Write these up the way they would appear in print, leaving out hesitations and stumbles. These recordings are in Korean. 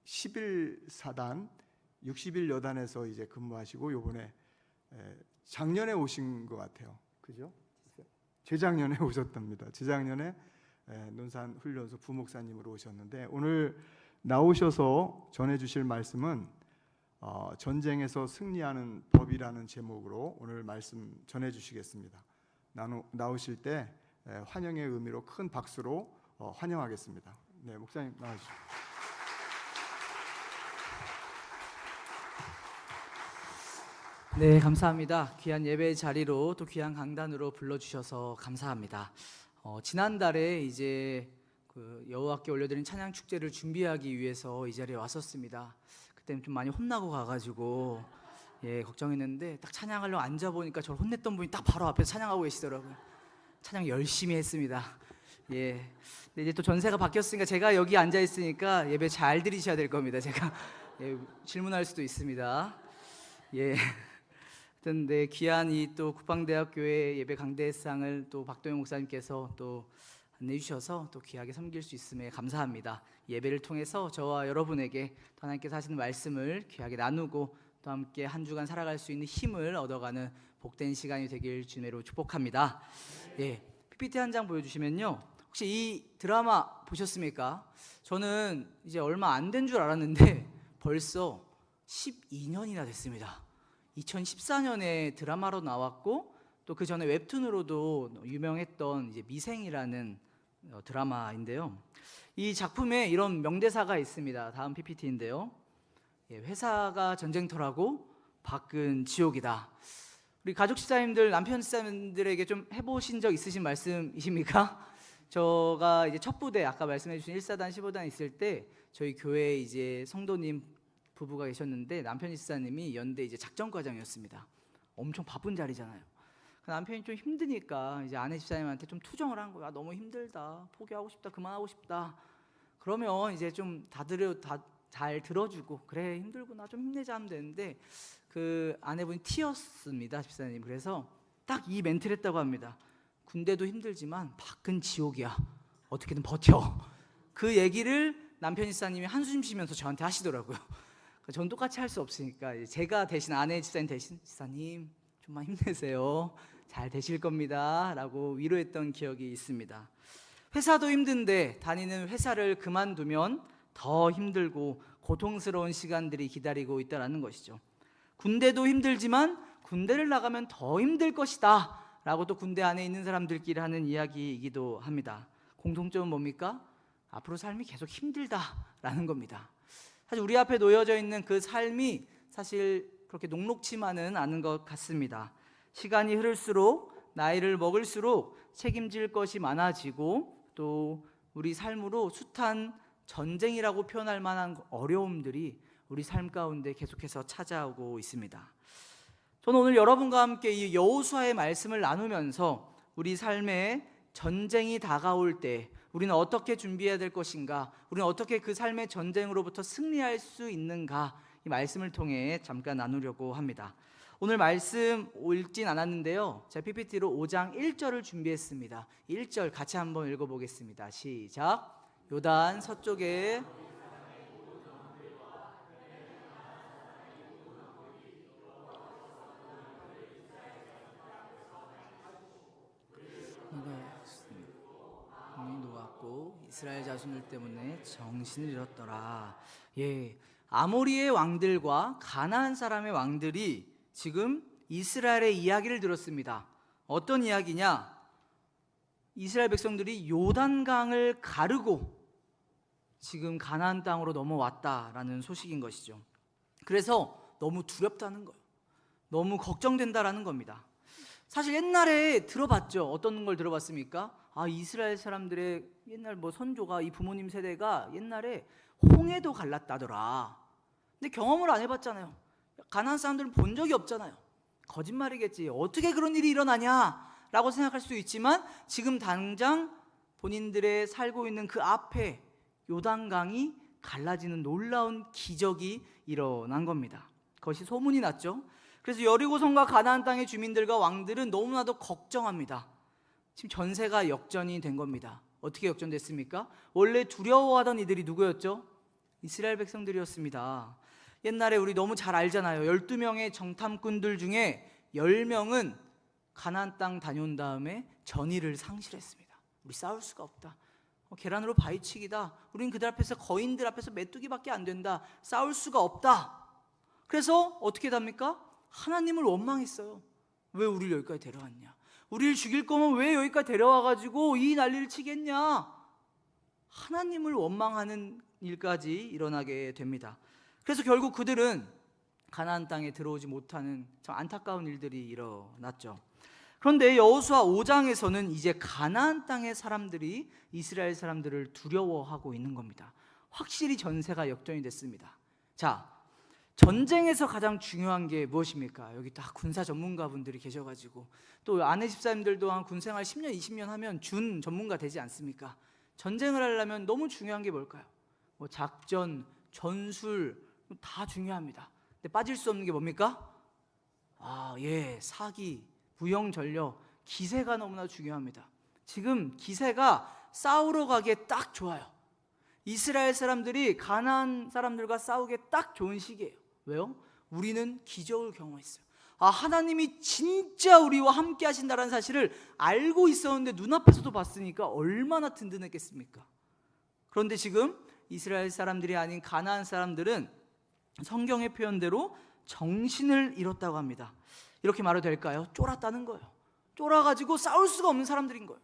11사단 61여단에서 이제 근무하시고 요번에 작년에 오신 것 같아요. 그죠? 재작년에 오셨답니다. 재작년에 논산 훈련소 부목사님으로 오셨는데 오늘 나오셔서 전해주실 말씀은 전쟁에서 승리하는 법이라는 제목으로 오늘 말씀 전해주시겠습니다. 나오실 때 환영의 의미로 큰 박수로 환영하겠습니다. 네, 목사님 나와주시죠. 네, 감사합니다. 귀한 예배 자리로 또 귀한 강단으로 불러주셔서 감사합니다. 지난달에 이제 그 여호와께 올려드린 찬양 축제를 준비하기 위해서 이 자리에 왔었습니다. 그때 좀 많이 혼나고 가가지고 걱정했는데 딱 찬양하려고 앉아보니까 저를 혼냈던 분이 딱 바로 앞에서 찬양하고 계시더라고요. 찬양 열심히 했습니다. 근데 이제 또 전세가 바뀌었으니까 제가 여기 앉아 있으니까 예배 잘 드리셔야 될 겁니다. 제가 질문할 수도 있습니다. 네, 귀한 이 또 국방대학교의 예배 강대상을 또 박도영 목사님께서 또 안내해 주셔서 또 귀하게 섬길 수 있음에 감사합니다. 예배를 통해서 저와 여러분에게 또 하나님께서 하시는 말씀을 귀하게 나누고 또 함께 한 주간 살아갈 수 있는 힘을 얻어가는 복된 시간이 되길 주님으로 축복합니다. PPT 한 장 보여주시면요, 혹시 이 드라마 보셨습니까? 저는 이제 얼마 안 된 줄 알았는데 벌써 12년이나 됐습니다. 2014년에 드라마로 나왔고 또 그 전에 웹툰으로도 유명했던 이제 미생이라는 드라마인데요. 이 작품에 이런 명대사가 있습니다. 다음 PPT인데요. 회사가 전쟁터라고 밖은 지옥이다. 우리 가족 집사님들, 남편 집사님들에게 좀 해보신 적 있으신 말씀이십니까? 저가 이제 첫 부대, 아까 말씀해 주신 1사단 15단 있을 때 저희 교회에 이제 성도님 부부가 계셨는데 남편 집사님이 연대 이제 작전과장이었습니다. 엄청 바쁜 자리잖아요. 남편이 좀 힘드니까 이제 아내 집사님한테 좀 투정을 한 거야. 너무 힘들다, 포기하고 싶다, 그만하고 싶다. 그러면 이제 좀 잘 들어주고, 그래 힘들구나, 좀 힘내자 하면 되는데 그 아내분이 T였습니다, 집사님. 그래서 딱 이 멘트를 했다고 합니다. 군대도 힘들지만 밖은 지옥이야, 어떻게든 버텨. 그 얘기를 남편 집사님이 한숨 쉬면서 저한테 하시더라고요. 전 똑같이 할 수 없으니까 제가 대신, 아내 집사님 대신, 집사님 좀만 힘내세요, 잘 되실 겁니다 라고 위로했던 기억이 있습니다. 회사도 힘든데 다니는 회사를 그만두면 더 힘들고 고통스러운 시간들이 기다리고 있다는 것이죠. 군대도 힘들지만 군대를 나가면 더 힘들 것이다 라고 또 군대 안에 있는 사람들끼리 하는 이야기이기도 합니다. 공통점은 뭡니까? 앞으로 삶이 계속 힘들다라는 겁니다. 사실 우리 앞에 놓여져 있는 그 삶이 사실 그렇게 녹록치만은 않은 것 같습니다. 시간이 흐를수록, 나이를 먹을수록 책임질 것이 많아지고 또 우리 삶으로 숱한 전쟁이라고 표현할 만한 어려움들이 우리 삶 가운데 계속해서 찾아오고 있습니다. 저는 오늘 여러분과 함께 이 여호수아의 말씀을 나누면서 우리 삶에 전쟁이 다가올 때 우리는 어떻게 준비해야 될 것인가, 우리는 어떻게 그 삶의 전쟁으로부터 승리할 수 있는가, 이 말씀을 통해 잠깐 나누려고 합니다. 오늘 말씀 읽진 않았는데요, 제가 PPT로 5장 1절을 준비했습니다. 1절 같이 한번 읽어보겠습니다. 시작. 요단 서쪽에 놓았고 이스라엘 자손들 때문에 정신을 잃었더라. 아모리의 왕들과 가나안 사람의 왕들이 지금 이스라엘의 이야기를 들었습니다. 어떤 이야기냐? 이스라엘 백성들이 요단강을 가르고 지금 가나안 땅으로 넘어왔다라는 소식인 것이죠. 그래서 너무 두렵다는 거예요. 너무 걱정된다라는 겁니다. 사실 옛날에 들어봤죠. 어떤 걸 들어봤습니까? 이스라엘 사람들의 옛날 선조가, 이 부모님 세대가 옛날에 홍해도 갈랐다더라. 근데 경험을 안 해봤잖아요. 가나안 사람들은 본 적이 없잖아요. 거짓말이겠지, 어떻게 그런 일이 일어나냐 라고 생각할 수 있지만 지금 당장 본인들의 살고 있는 그 앞에 요단강이 갈라지는 놀라운 기적이 일어난 겁니다. 그것이 소문이 났죠. 그래서 여리고성과 가나안 땅의 주민들과 왕들은 너무나도 걱정합니다. 지금 전세가 역전이 된 겁니다. 어떻게 역전됐습니까? 원래 두려워하던 이들이 누구였죠? 이스라엘 백성들이었습니다. 옛날에 우리 너무 잘 알잖아요. 12명의 정탐꾼들 중에 10명은 가나안 땅 다녀온 다음에 전의를 상실했습니다. 우리 싸울 수가 없다. 계란으로 바위치기다. 우린 그들 앞에서, 거인들 앞에서 메뚜기밖에 안 된다. 싸울 수가 없다. 그래서 어떻게 답니까? 하나님을 원망했어요. 왜 우리를 여기까지 데려왔냐? 우리를 죽일 거면 왜 여기까지 데려와가지고 이 난리를 치겠냐? 하나님을 원망하는 일까지 일어나게 됩니다. 그래서 결국 그들은 가나안 땅에 들어오지 못하는 참 안타까운 일들이 일어났죠. 그런데 여호수아 5장에서는 이제 가나안 땅의 사람들이 이스라엘 사람들을 두려워하고 있는 겁니다. 확실히 전세가 역전이 됐습니다. 자, 전쟁에서 가장 중요한 게 무엇입니까? 여기 다 군사 전문가분들이 계셔가지고, 또 아내 집사님들도 한 군생활 10년 20년 하면 준 전문가 되지 않습니까? 전쟁을 하려면 너무 중요한 게 뭘까요? 뭐 작전, 전술 다 중요합니다. 근데 빠질 수 없는 게 뭡니까? 사기, 부형 전력, 기세가 너무나 중요합니다. 지금 기세가 싸우러 가기에 딱 좋아요. 이스라엘 사람들이 가나안 사람들과 싸우기에 딱 좋은 시기예요. 왜요? 우리는 기적을 경험했어요. 하나님이 진짜 우리와 함께 하신다는 사실을 알고 있었는데 눈앞에서도 봤으니까 얼마나 든든했겠습니까? 그런데 지금 이스라엘 사람들이 아닌 가나안 사람들은 성경의 표현대로 정신을 잃었다고 합니다. 이렇게 말해도 될까요? 쫄았다는 거예요. 쫄아가지고 싸울 수가 없는 사람들인 거예요.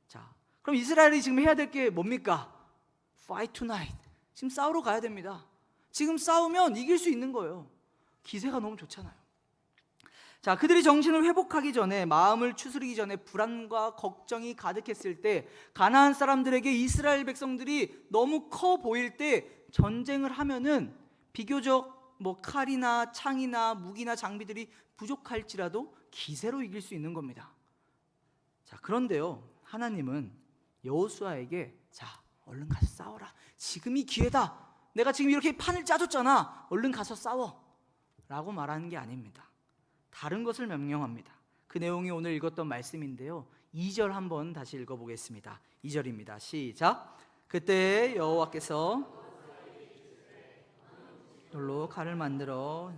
자, 그럼 이스라엘이 지금 해야 될 게 뭡니까? Fight tonight. 지금 싸우러 가야 됩니다. 지금 싸우면 이길 수 있는 거예요. 기세가 너무 좋잖아요. 자, 그들이 정신을 회복하기 전에, 마음을 추스리기 전에 불안과 걱정이 가득했을 때, 가나안 사람들에게 이스라엘 백성들이 너무 커 보일 때 전쟁을 하면은 비교적 칼이나 창이나 무기나 장비들이 부족할지라도 기세로 이길 수 있는 겁니다. 자, 그런데요, 하나님은 여호수아에게 얼른 가서 싸워라. 지금이 기회다. 내가 지금 이렇게 판을 짜줬잖아. 얼른 가서 싸워. 라고 말하는 게 아닙니다. 다른 것을 명령합니다. 그 내용이 오늘 읽었던 말씀인데요, 2절 한번 다시 읽어보겠습니다. 2절입니다. 시작. 그때 여호와께서 돌로 칼을 만들어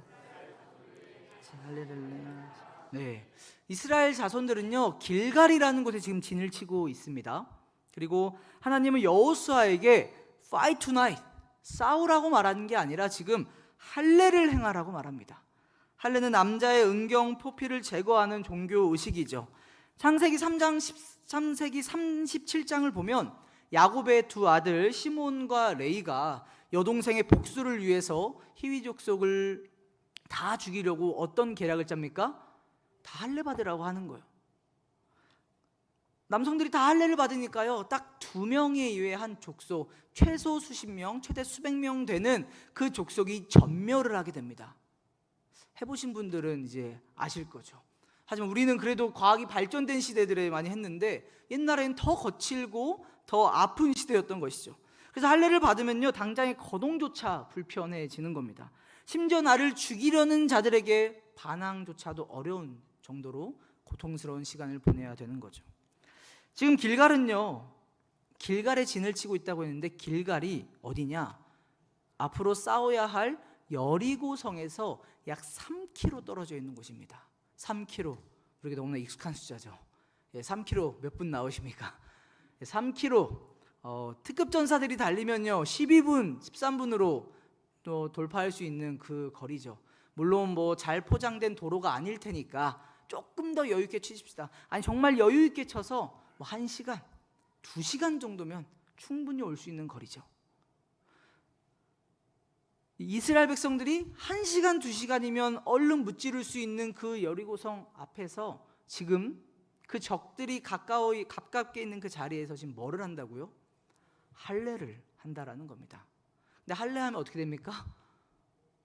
이스라엘 자손들은요, 길갈이라는 곳에 지금 진을 치고 있습니다. 그리고 하나님은 여호수아에게 fight tonight, 싸우라고 말하는 게 아니라 지금 할례를 행하라고 말합니다. 할례는 남자의 은경, 포피를 제거하는 종교 의식이죠. 창세기 37장을 보면 야곱의 두 아들 시몬과 레이가 여동생의 복수를 위해서 히위 족속을 다 죽이려고 어떤 계략을 짭니까? 다 할례 받으라고 하는 거예요. 남성들이 다 할례를 받으니까요, 딱 2명에 의해 한 족속, 최소 수십 명, 최대 수백 명 되는 그 족속이 전멸을 하게 됩니다. 해보신 분들은 이제 아실 거죠. 하지만 우리는 그래도 과학이 발전된 시대들에 많이 했는데 옛날에는 더 거칠고 더 아픈 시대였던 것이죠. 그래서 할례를 받으면요, 당장의 거동조차 불편해지는 겁니다. 심지어 나를 죽이려는 자들에게 반항조차도 어려운 정도로 고통스러운 시간을 보내야 되는 거죠. 지금 길갈은요, 길갈에 진을 치고 있다고 했는데 길갈이 어디냐? 앞으로 싸워야 할 여리고성에서 약 3km 떨어져 있는 곳입니다. 3km, 우리에게 너무나 익숙한 숫자죠. 3km 몇 분 나오십니까? 3km, 특급 전사들이 달리면요 12분, 13분으로 또 돌파할 수 있는 그 거리죠. 물론 잘 포장된 도로가 아닐 테니까 조금 더 여유 있게 치십시다. 아니 정말 여유 있게 쳐서 1시간, 2시간 정도면 충분히 올 수 있는 거리죠. 이스라엘 백성들이 1시간, 2시간이면 얼른 무찌를 수 있는 그 여리고성 앞에서 지금 그 적들이 가깝게 있는 그 자리에서 지금 뭐를 한다고요? 할례를 한다라는 겁니다. 근데 할례하면 어떻게 됩니까?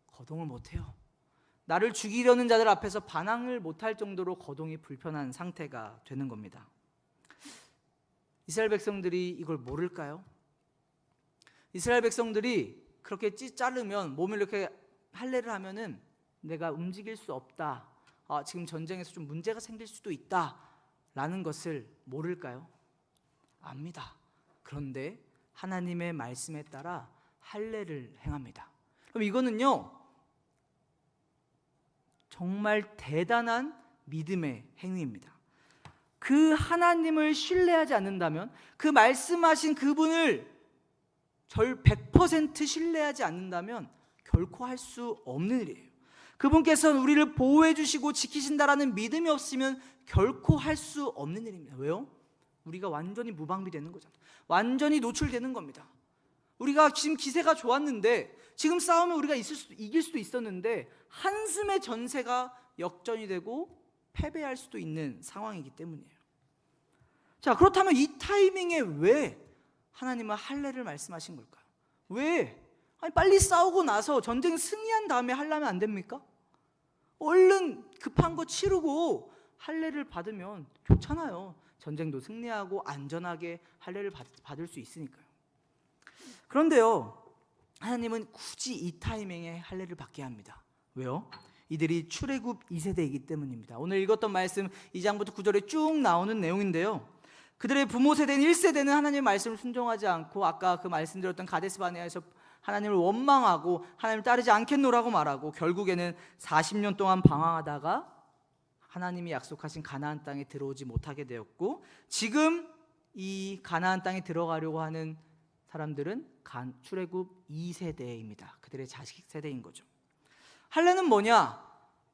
거동을 못해요. 나를 죽이려는 자들 앞에서 반항을 못할 정도로 거동이 불편한 상태가 되는 겁니다. 이스라엘 백성들이 이걸 모를까요? 이스라엘 백성들이 그렇게 자르면, 몸을 이렇게 할례를 하면은 내가 움직일 수 없다, 지금 전쟁에서 좀 문제가 생길 수도 있다 라는 것을 모를까요? 압니다. 그런데 하나님의 말씀에 따라 할례를 행합니다. 그럼 이거는요 정말 대단한 믿음의 행위입니다. 그 하나님을 신뢰하지 않는다면, 그 말씀하신 그분을 100% 신뢰하지 않는다면 결코 할 수 없는 일이에요. 그분께서는 우리를 보호해 주시고 지키신다라는 믿음이 없으면 결코 할 수 없는 일입니다. 왜요? 우리가 완전히 무방비되는 거잖아요. 완전히 노출되는 겁니다. 우리가 지금 기세가 좋았는데, 지금 싸우면 우리가 이길 수도 있었는데 한숨의 전세가 역전이 되고 패배할 수도 있는 상황이기 때문이에요. 자, 그렇다면 이 타이밍에 왜 하나님은 할례를 말씀하신 걸까요? 왜? 아니, 빨리 싸우고 나서 전쟁 승리한 다음에 하려면 안 됩니까? 얼른 급한 거 치르고 할례를 받으면 좋잖아요. 전쟁도 승리하고 안전하게 할례를 받을 수 있으니까요. 그런데요, 하나님은 굳이 이 타이밍에 할례를 받게 합니다. 왜요? 이들이 출애굽 2세대이기 때문입니다. 오늘 읽었던 말씀 2장부터 9절에 쭉 나오는 내용인데요, 그들의 부모 세대인 1세대는 하나님의 말씀을 순종하지 않고 아까 그 말씀드렸던 가데스 바네아에서 하나님을 원망하고 하나님을 따르지 않겠노라고 말하고 결국에는 40년 동안 방황하다가 하나님이 약속하신 가나안 땅에 들어오지 못하게 되었고, 지금 이 가나안 땅에 들어가려고 하는 사람들은 출애굽 2세대입니다. 그들의 자식 세대인 거죠. 할례는 뭐냐?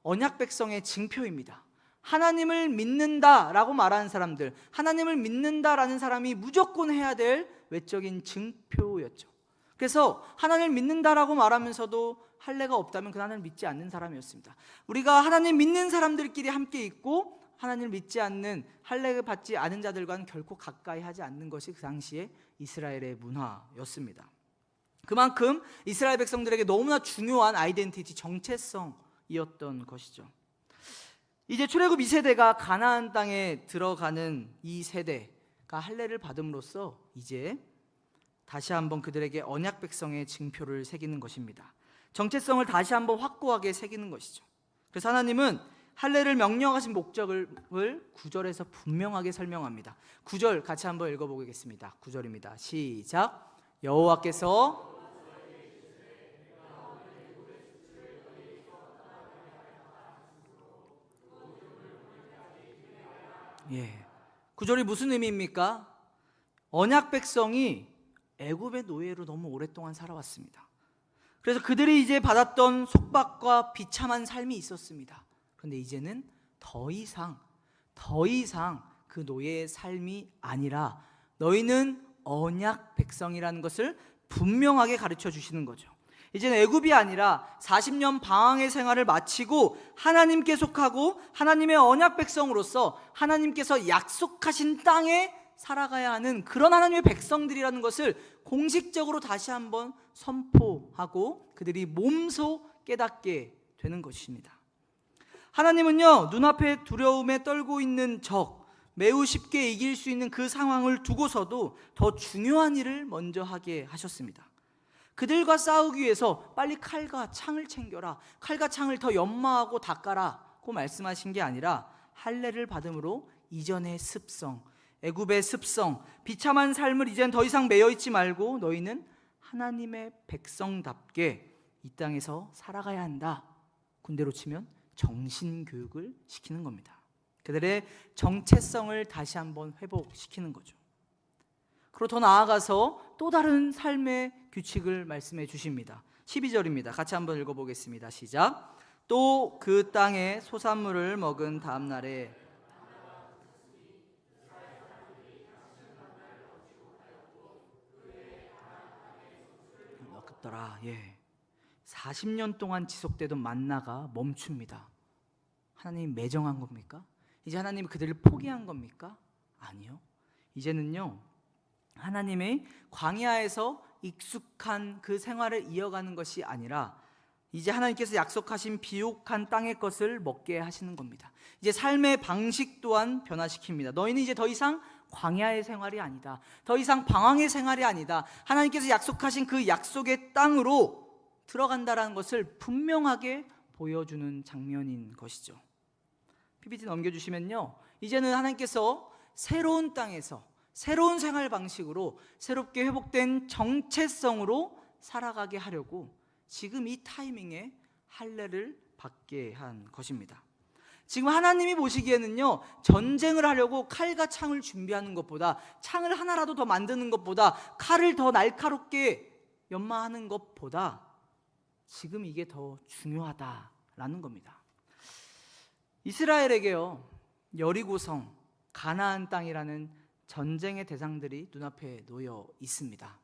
언약 백성의 징표입니다. 하나님을 믿는다라고 말하는 사람들, 하나님을 믿는다라는 사람이 무조건 해야 될 외적인 증표였죠. 그래서 하나님을 믿는다라고 말하면서도 할례가 없다면 그 하나님을 믿지 않는 사람이었습니다. 우리가 하나님 믿는 사람들끼리 함께 있고 하나님을 믿지 않는, 할례를 받지 않은 자들과는 결코 가까이 하지 않는 것이 그 당시에 이스라엘의 문화였습니다. 그만큼 이스라엘 백성들에게 너무나 중요한 아이덴티티, 정체성이었던 것이죠. 이제 출애굽 2세대가 가나안 땅에 들어가는 이 세대가 할례를 받음으로써 이제 다시 한번 그들에게 언약 백성의 징표를 새기는 것입니다. 정체성을 다시 한번 확고하게 새기는 것이죠. 그래서 하나님은 할례를 명령하신 목적을 9절에서 분명하게 설명합니다. 9절 같이 한번 읽어보겠습니다. 9절입니다. 시작. 여호와께서 예, 9절이 무슨 의미입니까? 언약 백성이 애굽의 노예로 너무 오랫동안 살아왔습니다. 그래서 그들이 이제 받았던 속박과 비참한 삶이 있었습니다. 그런데 이제는 더 이상 그 노예의 삶이 아니라 너희는 언약 백성이라는 것을 분명하게 가르쳐 주시는 거죠. 이제는 애굽이 아니라 40년 방황의 생활을 마치고 하나님께 속하고 하나님의 언약 백성으로서 하나님께서 약속하신 땅에 살아가야 하는 그런 하나님의 백성들이라는 것을 공식적으로 다시 한번 선포하고 그들이 몸소 깨닫게 되는 것입니다. 하나님은요, 눈앞에 두려움에 떨고 있는 적, 매우 쉽게 이길 수 있는 그 상황을 두고서도 더 중요한 일을 먼저 하게 하셨습니다. 그들과 싸우기 위해서 빨리 칼과 창을 챙겨라, 칼과 창을 더 연마하고 닦아라고 말씀하신 게 아니라 할례를 받음으로 이전의 습성, 애굽의 습성, 비참한 삶을 이젠 더 이상 매여있지 말고 너희는 하나님의 백성답게 이 땅에서 살아가야 한다. 군대로 치면 정신교육을 시키는 겁니다. 그들의 정체성을 다시 한번 회복시키는 거죠. 그리고 더 나아가서 또 다른 삶의 규칙을 말씀해 주십니다. 12절입니다. 같이 한번 읽어보겠습니다. 시작. 또 그 땅의 소산물을 먹은 다음 날에 먹었더라. 40년 동안 지속되던 만나가 멈춥니다. 하나님이 매정한 겁니까? 이제 하나님이 그들을 포기한 겁니까? 아니요. 이제는요, 하나님의 광야에서 익숙한 그 생활을 이어가는 것이 아니라 이제 하나님께서 약속하신 비옥한 땅의 것을 먹게 하시는 겁니다. 이제 삶의 방식 또한 변화시킵니다. 너희는 이제 더 이상 광야의 생활이 아니다. 더 이상 방황의 생활이 아니다. 하나님께서 약속하신 그 약속의 땅으로 들어간다라는 것을 분명하게 보여주는 장면인 것이죠. PPT 넘겨주시면요, 이제는 하나님께서 새로운 땅에서 새로운 생활 방식으로 새롭게 회복된 정체성으로 살아가게 하려고 지금 이 타이밍에 할례를 받게 한 것입니다. 지금 하나님이 보시기에는요, 전쟁을 하려고 칼과 창을 준비하는 것보다, 창을 하나라도 더 만드는 것보다, 칼을 더 날카롭게 연마하는 것보다 지금 이게 더 중요하다라는 겁니다. 이스라엘에게요, 여리고성, 가나안 땅이라는 전쟁의 대상들이 눈앞에 놓여 있습니다.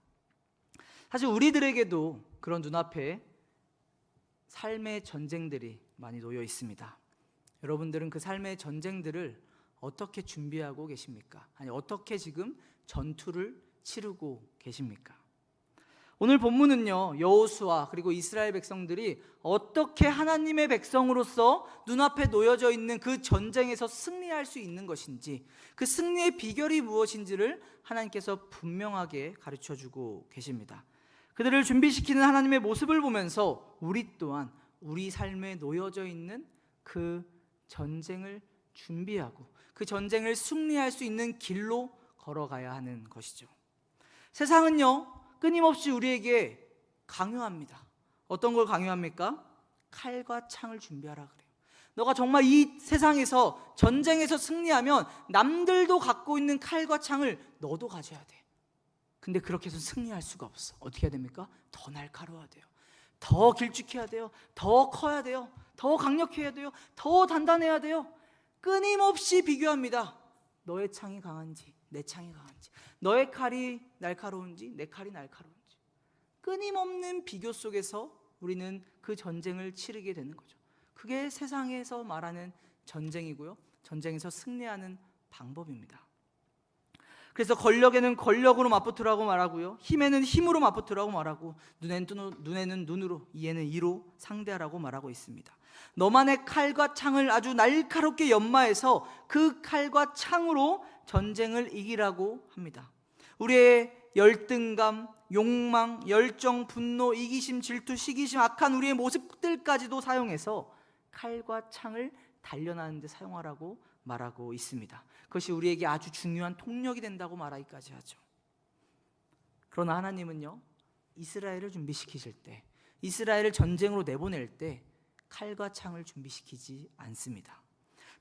사실 우리들에게도 그런 눈앞에 삶의 전쟁들이 많이 놓여 있습니다. 여러분들은 그 삶의 전쟁들을 어떻게 준비하고 계십니까? 아니, 어떻게 지금 전투를 치르고 계십니까? 오늘 본문은요, 여호수아 그리고 이스라엘 백성들이 어떻게 하나님의 백성으로서 눈앞에 놓여져 있는 그 전쟁에서 승리할 수 있는 것인지, 그 승리의 비결이 무엇인지를 하나님께서 분명하게 가르쳐주고 계십니다. 그들을 준비시키는 하나님의 모습을 보면서 우리 또한 우리 삶에 놓여져 있는 그 전쟁을 준비하고 그 전쟁을 승리할 수 있는 길로 걸어가야 하는 것이죠. 세상은요, 끊임없이 우리에게 강요합니다. 어떤 걸 강요합니까? 칼과 창을 준비하라 그래요. 너가 정말 이 세상에서 전쟁에서 승리하면 남들도 갖고 있는 칼과 창을 너도 가져야 돼. 근데 그렇게 해서 승리할 수가 없어. 어떻게 해야 됩니까? 더 날카로워야 돼요. 더 길쭉해야 돼요. 더 커야 돼요. 더 강력해야 돼요. 더 단단해야 돼요. 끊임없이 비교합니다. 너의 창이 강한지 내 창이 강한지, 너의 칼이 날카로운지 내 칼이 날카로운지, 끊임없는 비교 속에서 우리는 그 전쟁을 치르게 되는 거죠. 그게 세상에서 말하는 전쟁이고요, 전쟁에서 승리하는 방법입니다. 그래서 권력에는 권력으로 맞붙으라고 말하고요, 힘에는 힘으로 맞붙으라고 말하고, 눈에는 눈으로, 이에는 이로 상대하라고 말하고 있습니다. 너만의 칼과 창을 아주 날카롭게 연마해서 그 칼과 창으로 전쟁을 이기라고 합니다. 우리의 열등감, 욕망, 열정, 분노, 이기심, 질투, 시기심, 악한 우리의 모습들까지도 사용해서 칼과 창을 단련하는 데 사용하라고 말하고 있습니다. 그것이 우리에게 아주 중요한 통력이 된다고 말하기까지 하죠. 그러나 하나님은요, 이스라엘을 준비시키실 때, 이스라엘을 전쟁으로 내보낼 때 칼과 창을 준비시키지 않습니다.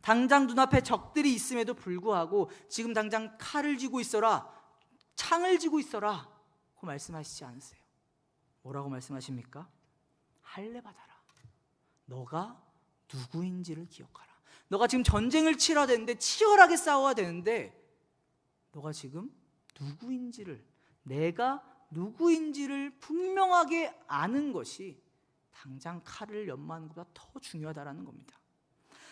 당장 눈앞에 적들이 있음에도 불구하고 지금 당장 칼을 쥐고 있어라, 창을 쥐고 있어라 고 말씀하시지 않으세요. 뭐라고 말씀하십니까? 할례 받아라. 너가 누구인지를 기억하라. 너가 지금 전쟁을 치러야 되는데, 치열하게 싸워야 되는데, 너가 지금 누구인지를, 내가 누구인지를 분명하게 아는 것이 당장 칼을 연마하는 것보다 더 중요하다는 겁니다.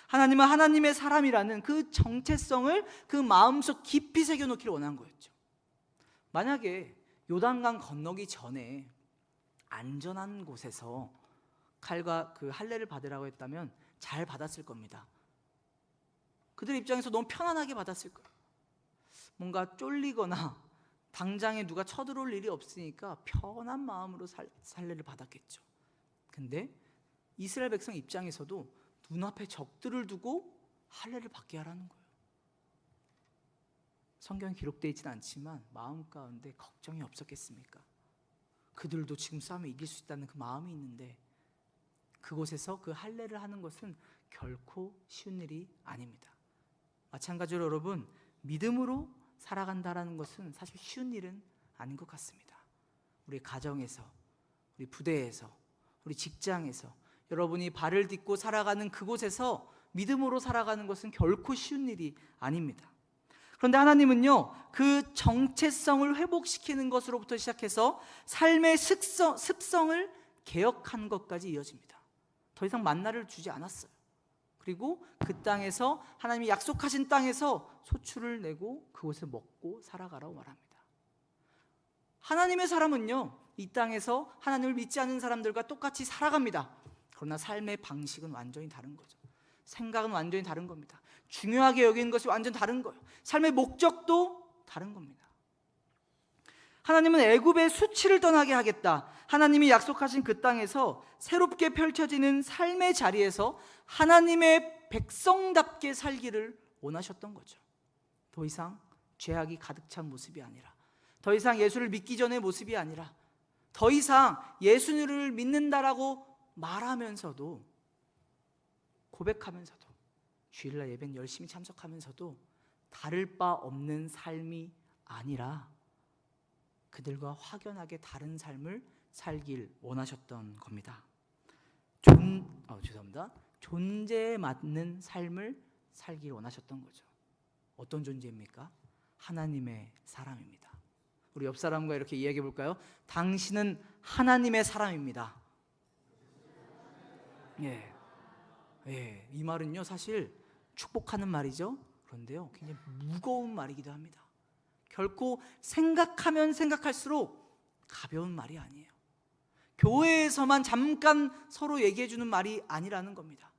하나님은 하나님의 사람이라는 그 정체성을 그 마음속 깊이 새겨놓기를 원한 거였죠. 만약에 요단강 건너기 전에 안전한 곳에서 칼과 그 할례를 받으라고 했다면 잘 받았을 겁니다. 그들 입장에서 너무 편안하게 받았을 거예요. 뭔가 쫄리거나 당장에 누가 쳐들어올 일이 없으니까 편한 마음으로 할례를 받았겠죠. 근데 이스라엘 백성 입장에서도 눈앞에 적들을 두고 할례를 받게 하라는 거예요. 성경에 기록되어 있지는 않지만 마음 가운데 걱정이 없었겠습니까? 그들도 지금 싸움에 이길 수 있다는 그 마음이 있는데, 그곳에서 그 할례를 하는 것은 결코 쉬운 일이 아닙니다. 마찬가지로 여러분, 믿음으로 살아간다라는 것은 사실 쉬운 일은 아닌 것 같습니다. 우리 가정에서, 우리 부대에서, 우리 직장에서, 여러분이 발을 딛고 살아가는 그곳에서 믿음으로 살아가는 것은 결코 쉬운 일이 아닙니다. 그런데 하나님은요, 그 정체성을 회복시키는 것으로부터 시작해서 삶의 습성을 개혁한 것까지 이어집니다. 더 이상 만나를 주지 않았어요. 그리고 그 땅에서, 하나님이 약속하신 땅에서 소출을 내고 그곳에 먹고 살아가라고 말합니다. 하나님의 사람은요, 이 땅에서 하나님을 믿지 않는 사람들과 똑같이 살아갑니다. 그러나 삶의 방식은 완전히 다른 거죠. 생각은 완전히 다른 겁니다. 중요하게 여기는 것이 완전히 다른 거예요. 삶의 목적도 다른 겁니다. 하나님은 애굽의 수치를 떠나게 하겠다, 하나님이 약속하신 그 땅에서 새롭게 펼쳐지는 삶의 자리에서 하나님의 백성답게 살기를 원하셨던 거죠. 더 이상 죄악이 가득 찬 모습이 아니라, 더 이상 예수를 믿기 전의 모습이 아니라, 더 이상 예수를 믿는다라고 말하면서도, 고백하면서도, 주일날 예배는 열심히 참석하면서도 다를 바 없는 삶이 아니라 그들과 확연하게 다른 삶을 살길 원하셨던 겁니다. 존재에 맞는 삶을 살길 원하셨던 거죠. 어떤 존재입니까? 하나님의 사람입니다. 우리 옆 사람과 이렇게 이야기해 볼까요? 당신은 하나님의 사람입니다. 이 말은요, 사실 축복하는 말이죠. 그런데요, 굉장히 무거운 말이기도 합니다. 결코 생각하면 생각할수록 가벼운 말이 아니에요. 교회에서만 잠깐 서로 얘기해 주는 말이 아니라는 겁니다.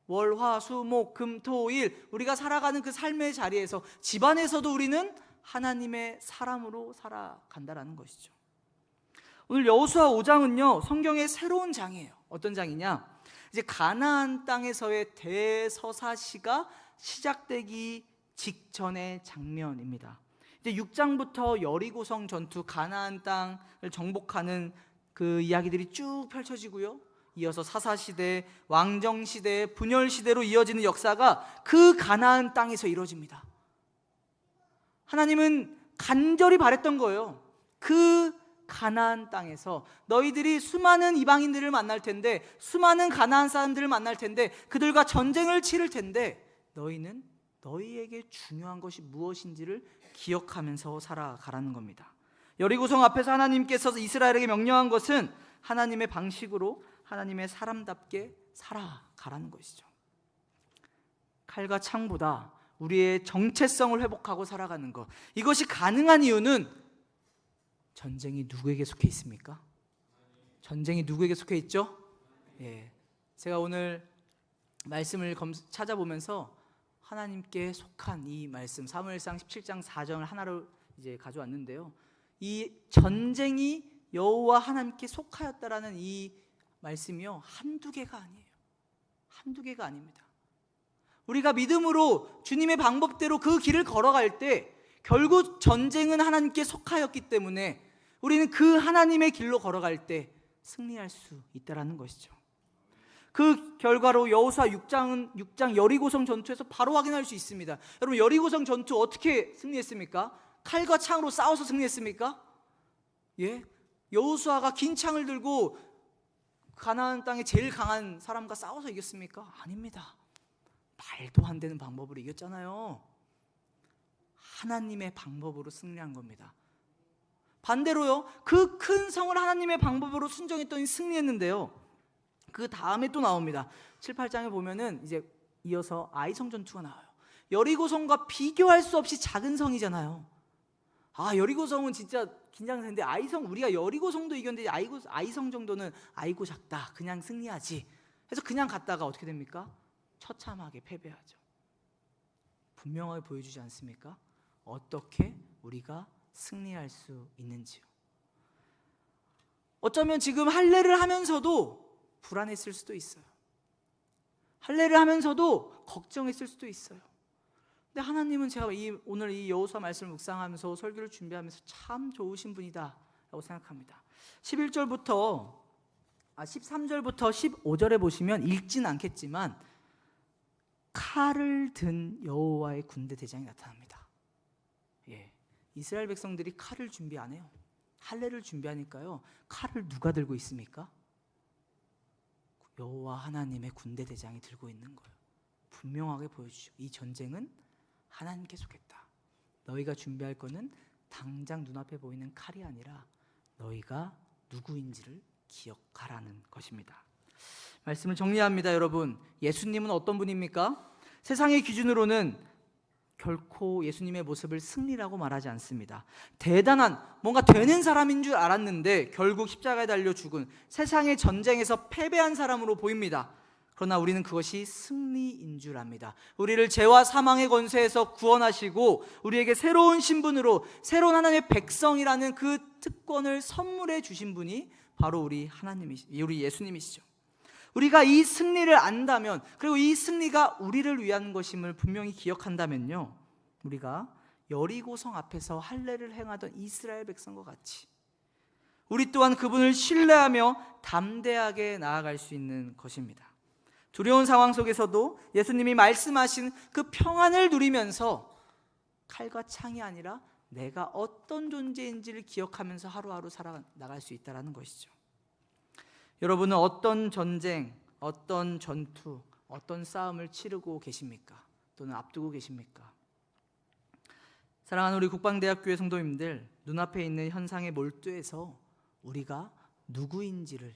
월, 화, 수, 목, 금, 토, 일, 우리가 살아가는 그 삶의 자리에서, 집안에서도 우리는 하나님의 사람으로 살아간다라는 것이죠. 오늘 여호수아 5장은요, 성경의 새로운 장이에요. 어떤 장이냐? 이제 가나안 땅에서의 대서사시가 시작되기 직전의 장면입니다. 이제 6장부터 여리고성 전투, 가나안 땅을 정복하는 그 이야기들이 쭉 펼쳐지고요. 이어서 사사시대, 왕정시대, 분열시대로 이어지는 역사가 그 가나안 땅에서 이루어집니다. 하나님은 간절히 바랬던 거예요. 그 가나안 땅에서 너희들이 수많은 이방인들을 만날 텐데, 수많은 가나안 사람들을 만날 텐데, 그들과 전쟁을 치를 텐데, 너희는 너희에게 중요한 것이 무엇인지를 기억하면서 살아가라는 겁니다. 여리고성 앞에서 하나님께서 이스라엘에게 명령한 것은 하나님의 방식으로 하나님의 사람답게 살아가라는 것이죠. 칼과 창보다 우리의 정체성을 회복하고 살아가는 것, 이것이 가능한 이유는 전쟁이 누구에게 속해 있습니까? 전쟁이 누구에게 속해 있죠? 제가 오늘 말씀을 찾아보면서 하나님께 속한 이 말씀, 사무엘상 17장 4절을 하나로 이제 가져왔는데요. 이 전쟁이 여호와 하나님께 속하였다라는 이 말씀이요, 한두 개가 아니에요. 한두 개가 아닙니다. 우리가 믿음으로 주님의 방법대로 그 길을 걸어갈 때 결국 전쟁은 하나님께 속하였기 때문에 우리는 그 하나님의 길로 걸어갈 때 승리할 수 있다라는 것이죠. 그 결과로 여호수아 6장 여리고성 전투에서 바로 확인할 수 있습니다. 여러분, 여리고성 전투 어떻게 승리했습니까? 칼과 창으로 싸워서 승리했습니까? 여호수아가 긴 창을 들고 가나안 땅의 제일 강한 사람과 싸워서 이겼습니까? 아닙니다. 말도 안 되는 방법으로 이겼잖아요. 하나님의 방법으로 승리한 겁니다. 반대로요, 그 큰 성을 하나님의 방법으로 순종했더니 승리했는데요, 그 다음에 또 나옵니다. 7, 8장에 보면은 이제 이어서 아이성 전투가 나와요. 여리고성과 비교할 수 없이 작은 성이잖아요. 여리고성은 진짜 긴장되는데, 아이성, 우리가 여리고성도 이겼는데 아이성 정도는 아이고 작다, 그냥 승리하지 해서 그냥 갔다가 어떻게 됩니까? 처참하게 패배하죠. 분명하게 보여주지 않습니까? 어떻게 우리가 승리할 수 있는지요. 어쩌면 지금 할례를 하면서도 불안했을 수도 있어요. 할례를 하면서도 걱정했을 수도 있어요. 근데 하나님은 제가 오늘 이 여호수아 말씀을 묵상하면서 설교를 준비하면서 참 좋으신 분이다라고 생각합니다. 13절부터 15절에 보시면 읽진 않겠지만 칼을 든 여호와의 군대 대장이 나타납니다. 이스라엘 백성들이 칼을 준비 안 해요. 할례를 준비하니까요, 칼을 누가 들고 있습니까? 여호와 하나님의 군대 대장이 들고 있는 거예요. 분명하게 보여주죠. 이 전쟁은 하나님께 속했다. 너희가 준비할 거는 당장 눈앞에 보이는 칼이 아니라 너희가 누구인지를 기억하라는 것입니다. 말씀을 정리합니다. 여러분, 예수님은 어떤 분입니까? 세상의 기준으로는 결코 예수님의 모습을 승리라고 말하지 않습니다. 대단한, 뭔가 되는 사람인 줄 알았는데 결국 십자가에 달려 죽은, 세상의 전쟁에서 패배한 사람으로 보입니다. 그러나 우리는 그것이 승리인 줄 압니다. 우리를 죄와 사망의 권세에서 구원하시고 우리에게 새로운 신분으로 새로운 하나님의 백성이라는 그 특권을 선물해 주신 분이 바로 우리 예수님이시죠. 우리가 이 승리를 안다면, 그리고 이 승리가 우리를 위한 것임을 분명히 기억한다면요, 우리가 여리고성 앞에서 할례를 행하던 이스라엘 백성과 같이 우리 또한 그분을 신뢰하며 담대하게 나아갈 수 있는 것입니다. 두려운 상황 속에서도 예수님이 말씀하신 그 평안을 누리면서 칼과 창이 아니라 내가 어떤 존재인지를 기억하면서 하루하루 살아나갈 수 있다는 것이죠. 여러분은 어떤 전쟁, 어떤 전투, 어떤 싸움을 치르고 계십니까? 또는 앞두고 계십니까? 사랑하는 우리 국방대학교의 성도님들, 눈앞에 있는 현상에 몰두해서 우리가 누구인지를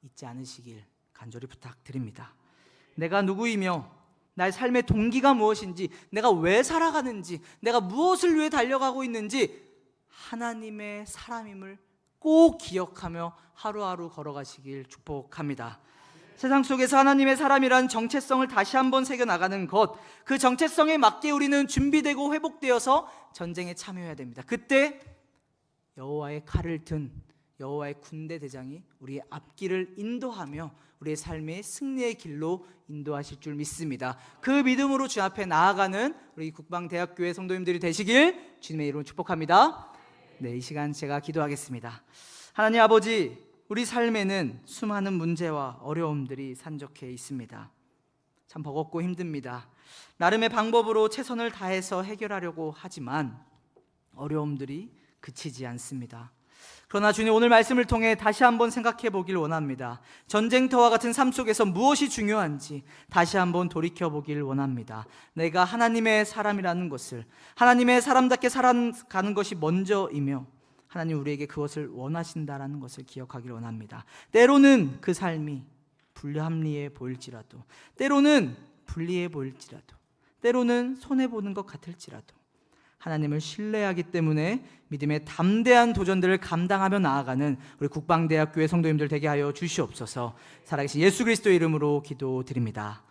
잊지 않으시길 간절히 부탁드립니다. 내가 누구이며 나의 삶의 동기가 무엇인지, 내가 왜 살아가는지, 내가 무엇을 위해 달려가고 있는지 하나님의 사람임을 꼭 기억하며 하루하루 걸어가시길 축복합니다. 세상 속에서 하나님의 사람이란 정체성을 다시 한번 새겨나가는 것, 그 정체성에 맞게 우리는 준비되고 회복되어서 전쟁에 참여해야 됩니다. 그때 여호와의 칼을 든 여호와의 군대 대장이 우리의 앞길을 인도하며 우리의 삶의 승리의 길로 인도하실 줄 믿습니다. 그 믿음으로 주 앞에 나아가는 우리 국방대학교의 성도님들이 되시길 주님의 이름으로 축복합니다. 네, 이 시간 제가 기도하겠습니다. 하나님 아버지, 우리 삶에는 수많은 문제와 어려움들이 산적해 있습니다. 참 버겁고 힘듭니다. 나름의 방법으로 최선을 다해서 해결하려고 하지만 어려움들이 그치지 않습니다. 그러나 주님, 오늘 말씀을 통해 다시 한번 생각해 보길 원합니다. 전쟁터와 같은 삶 속에서 무엇이 중요한지 다시 한번 돌이켜 보길 원합니다. 내가 하나님의 사람이라는 것을, 하나님의 사람답게 살아가는 것이 먼저이며 하나님 우리에게 그것을 원하신다라는 것을 기억하길 원합니다. 때로는 그 삶이 불합리해 보일지라도, 때로는 불리해 보일지라도, 때로는 손해보는 것 같을지라도 하나님을 신뢰하기 때문에 믿음의 담대한 도전들을 감당하며 나아가는 우리 국방대학교의 성도님들 되게 하여 주시옵소서. 살아계신 예수 그리스도의 이름으로 기도드립니다.